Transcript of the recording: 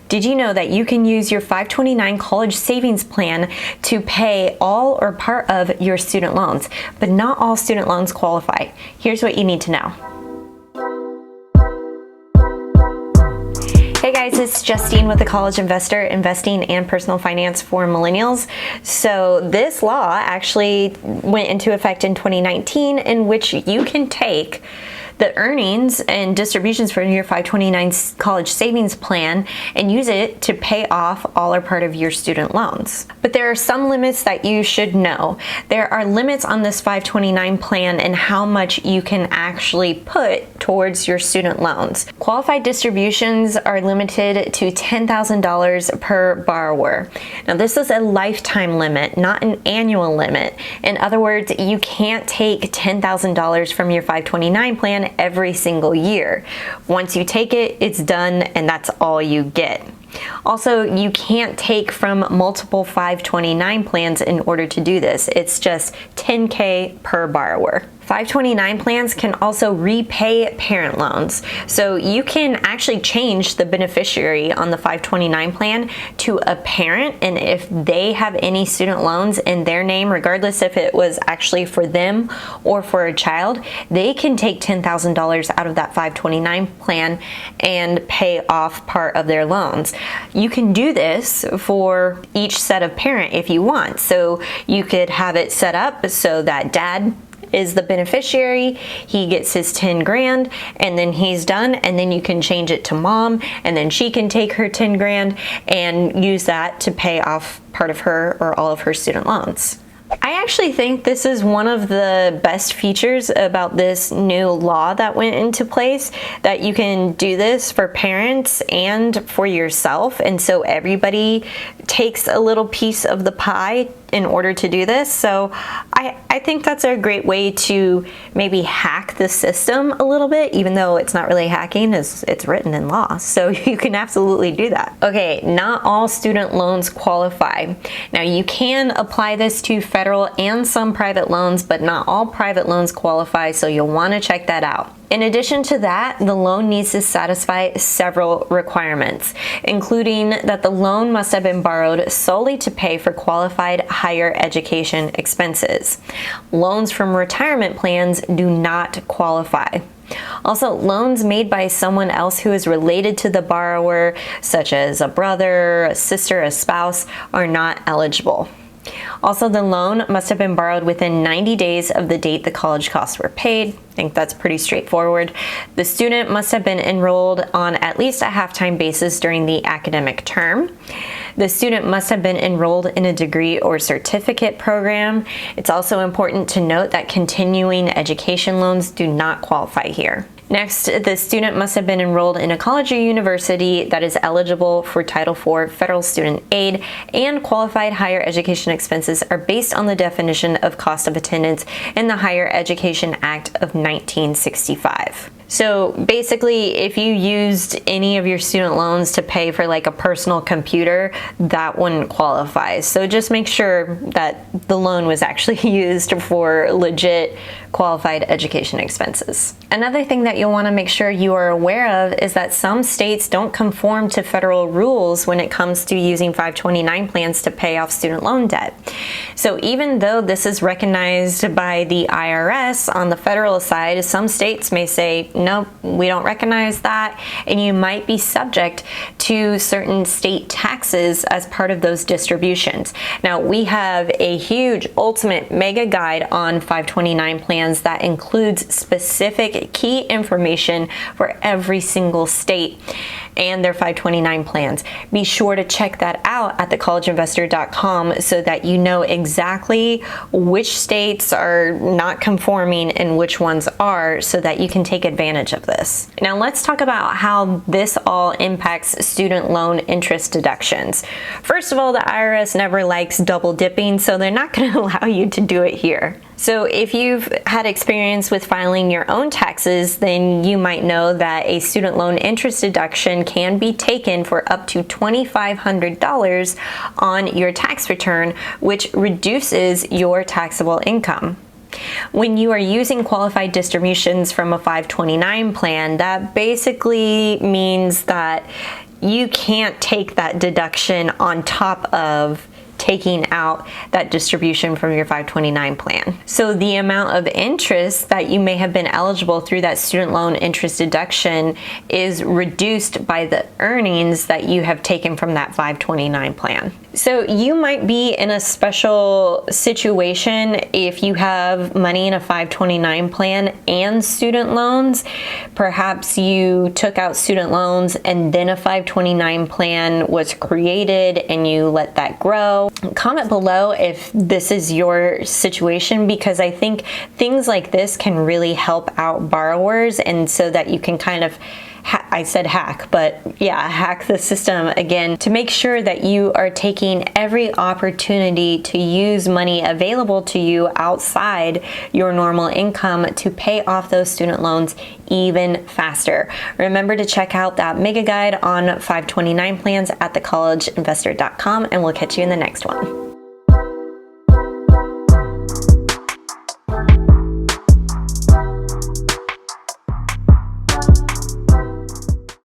Did you know that you can use your 529 college savings plan to pay all or part of your student loans, but not all student loans qualify? Here's what you need to know. Hey guys, it's Justine with The College Investor, investing and personal finance for millennials. So this law actually went into effect in 2019, in which you can take the earnings and distributions from your 529 college savings plan and use it to pay off all or part of your student loans. But there are some limits that you should know. There are limits on this 529 plan and how much you can actually put towards your student loans. Qualified distributions are limited to $10,000 per borrower. Now this is a lifetime limit, not an annual limit. In other words, you can't take $10,000 from your 529 plan every single year. Once you take it, it's done, and that's all you get. Also, you can't take from multiple 529 plans in order to do this. It's just $10K per borrower. 529 plans can also repay parent loans. So you can actually change the beneficiary on the 529 plan to a parent, and if they have any student loans in their name, regardless if it was actually for them or for a child, they can take $10,000 out of that 529 plan and pay off part of their loans. You can do this for each set of parent if you want. So you could have it set up so that dad is the beneficiary, he gets his 10 grand, and then he's done, and then you can change it to mom, and then she can take her 10 grand and use that to pay off part of her or all of her student loans. I actually think this is one of the best features about this new law that went into place, that you can do this for parents and for yourself, and so everybody takes a little piece of the pie in order to do this. So I think that's a great way to maybe hack the system a little bit, even though it's not really hacking, it's written in law. So you can absolutely do that. Okay, not all student loans qualify. Now you can apply this to federal and some private loans, but not all private loans qualify, so you'll want to check that out. In addition to that, the loan needs to satisfy several requirements, including that the loan must have been borrowed solely to pay for qualified higher education expenses. Loans from retirement plans do not qualify. Also, loans made by someone else who is related to the borrower, such as a brother, a sister, a spouse, are not eligible. Also, the loan must have been borrowed within 90 days of the date the college costs were paid. I think that's pretty straightforward. The student must have been enrolled on at least a half-time basis during the academic term. The student must have been enrolled in a degree or certificate program. It's also important to note that continuing education loans do not qualify here. Next, the student must have been enrolled in a college or university that is eligible for Title IV federal student aid, and qualified higher education expenses are based on the definition of cost of attendance in the Higher Education Act of 1965. So basically, if you used any of your student loans to pay for like a personal computer, that wouldn't qualify. So just make sure that the loan was actually used for legit qualified education expenses. Another thing that you'll want to make sure you are aware of is that some states don't conform to federal rules when it comes to using 529 plans to pay off student loan debt. So even though this is recognized by the IRS on the federal side, some states may say, nope, we don't recognize that, and you might be subject to certain state taxes as part of those distributions. Now, we have a huge ultimate mega guide on 529 plans that includes specific key information for every single state and their 529 plans. Be sure to check that out at thecollegeinvestor.com so that you know exactly which states are not conforming and which ones are, so that you can take advantage of this. Now let's talk about how this all impacts student loan interest deductions. First of all, the IRS never likes double dipping, so they're not going to allow you to do it here. So if you've had experience with filing your own taxes, then you might know that a student loan interest deduction can be taken for up to $2,500 on your tax return, which reduces your taxable income. When you are using qualified distributions from a 529 plan, that basically means that you can't take that deduction on top of taking out that distribution from your 529 plan. So the amount of interest that you may have been eligible through that student loan interest deduction is reduced by the earnings that you have taken from that 529 plan. So you might be in a special situation if you have money in a 529 plan and student loans. Perhaps you took out student loans and then a 529 plan was created and you let that grow. Comment below if this is your situation, because I think things like this can really help out borrowers, and so that you can kind of I said hack, but yeah, hack the system again to make sure that you are taking every opportunity to use money available to you outside your normal income to pay off those student loans even faster. Remember to check out that mega guide on 529 plans at thecollegeinvestor.com, and we'll catch you in the next one.